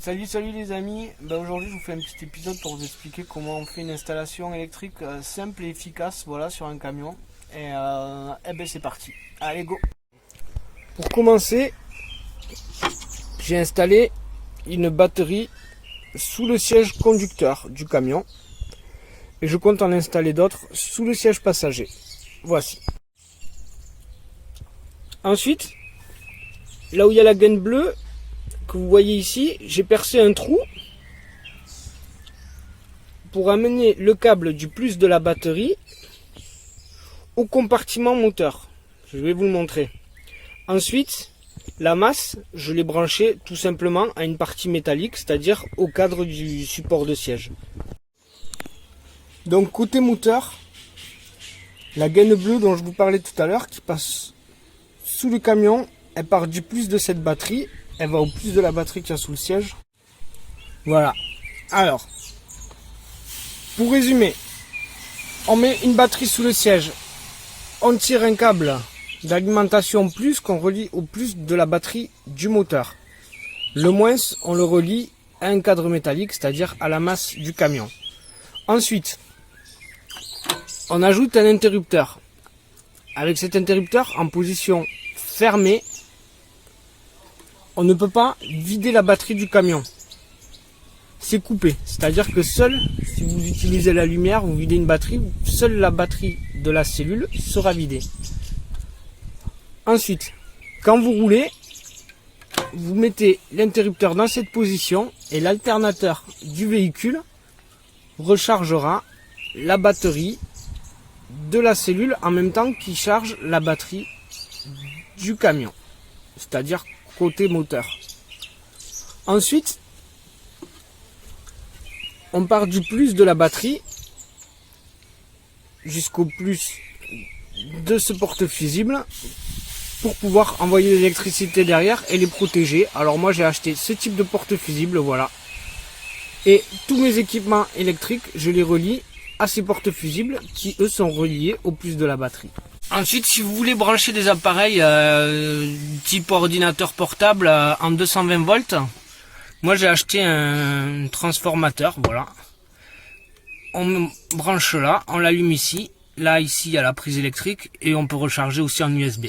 Salut les amis, aujourd'hui je vous fais un petit épisode pour vous expliquer comment on fait une installation électrique simple et efficace sur un camion. Et c'est parti, allez go. Pour commencer, j'ai installé une batterie sous le siège conducteur du camion. Et je compte en installer d'autres sous le siège passager. Voici. Ensuite, là où il y a la gaine bleue, que vous voyez ici, j'ai percé un trou pour amener le câble du plus de la batterie au compartiment moteur. Je vais vous le montrer. Ensuite, la masse, je l'ai branchée tout simplement à une partie métallique, c'est-à-dire au cadre du support de siège. Donc côté moteur, la gaine bleue dont je vous parlais tout à l'heure, qui passe sous le camion, elle part du plus de cette batterie. Elle va au plus de la batterie qu'il y a sous le siège. Voilà. Alors, pour résumer, on met une batterie sous le siège. On tire un câble d'alimentation plus qu'on relie au plus de la batterie du moteur. Le moins, on le relie à un cadre métallique, c'est-à-dire à la masse du camion. Ensuite, on ajoute un interrupteur. Avec cet interrupteur en position fermée, on ne peut pas vider la batterie du camion. C'est coupé. C'est-à-dire que seul, si vous utilisez la lumière, vous videz une batterie, seule la batterie de la cellule sera vidée. Ensuite, quand vous roulez, vous mettez l'interrupteur dans cette position et l'alternateur du véhicule rechargera la batterie de la cellule en même temps qu'il charge la batterie du camion. C'est-à-dire côté moteur. Ensuite, on part du plus de la batterie jusqu'au plus de ce porte-fusible pour pouvoir envoyer l'électricité derrière et les protéger. Alors moi j'ai acheté ce type de porte-fusible, voilà. Et tous mes équipements électriques, je les relie à ces porte-fusibles qui eux sont reliés au plus de la batterie. Ensuite, si vous voulez brancher des appareils type ordinateur portable en 220 volts, moi j'ai acheté un transformateur, voilà. On branche là, on l'allume ici. Là, ici, il y a la prise électrique et on peut recharger aussi en USB.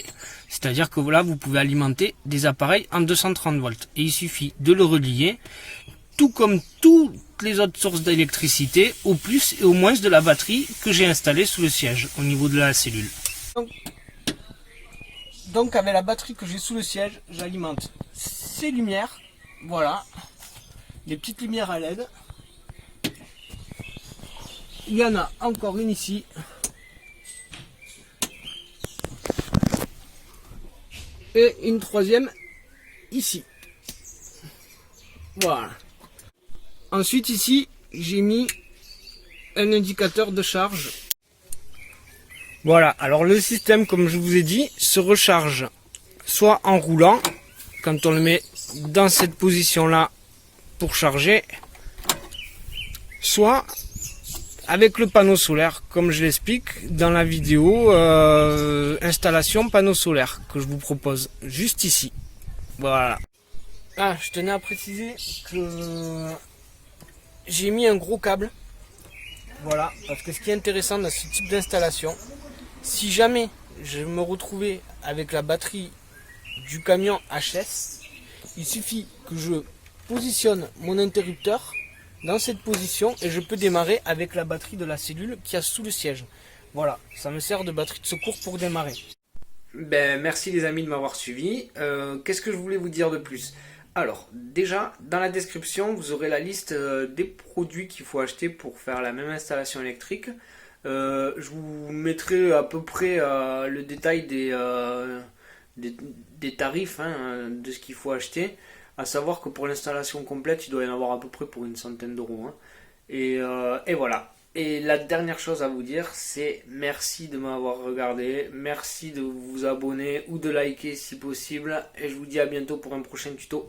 C'est-à-dire que voilà, vous pouvez alimenter des appareils en 230 volts. Et il suffit de le relier, tout comme toutes les autres sources d'électricité, au plus et au moins de la batterie que j'ai installée sous le siège, au niveau de la cellule. Donc avec la batterie que j'ai sous le siège, j'alimente ces lumières, voilà, les petites lumières à LED. Il y en a encore une ici. Et une troisième ici. Voilà. Ensuite ici, j'ai mis un indicateur de charge. Voilà, alors le système, comme je vous ai dit, se recharge soit en roulant, quand on le met dans cette position-là pour charger, soit avec le panneau solaire, comme je l'explique dans la vidéo installation panneau solaire que je vous propose juste ici. Voilà. Ah, je tenais à préciser que j'ai mis un gros câble. Voilà, parce que ce qui est intéressant dans ce type d'installation, si jamais je me retrouvais avec la batterie du camion HS, il suffit que je positionne mon interrupteur dans cette position et je peux démarrer avec la batterie de la cellule qui a sous le siège. Voilà, ça me sert de batterie de secours pour démarrer. Merci les amis de m'avoir suivi. Qu'est-ce que je voulais vous dire de plus ? Alors, déjà, dans la description, vous aurez la liste des produits qu'il faut acheter pour faire la même installation électrique. Je vous mettrai à peu près le détail des tarifs de ce qu'il faut acheter. À savoir que pour l'installation complète, il doit y en avoir à peu près pour une centaine d'euros. Et voilà. Et la dernière chose à vous dire, c'est merci de m'avoir regardé. Merci de vous abonner ou de liker si possible. Et je vous dis à bientôt pour un prochain tuto.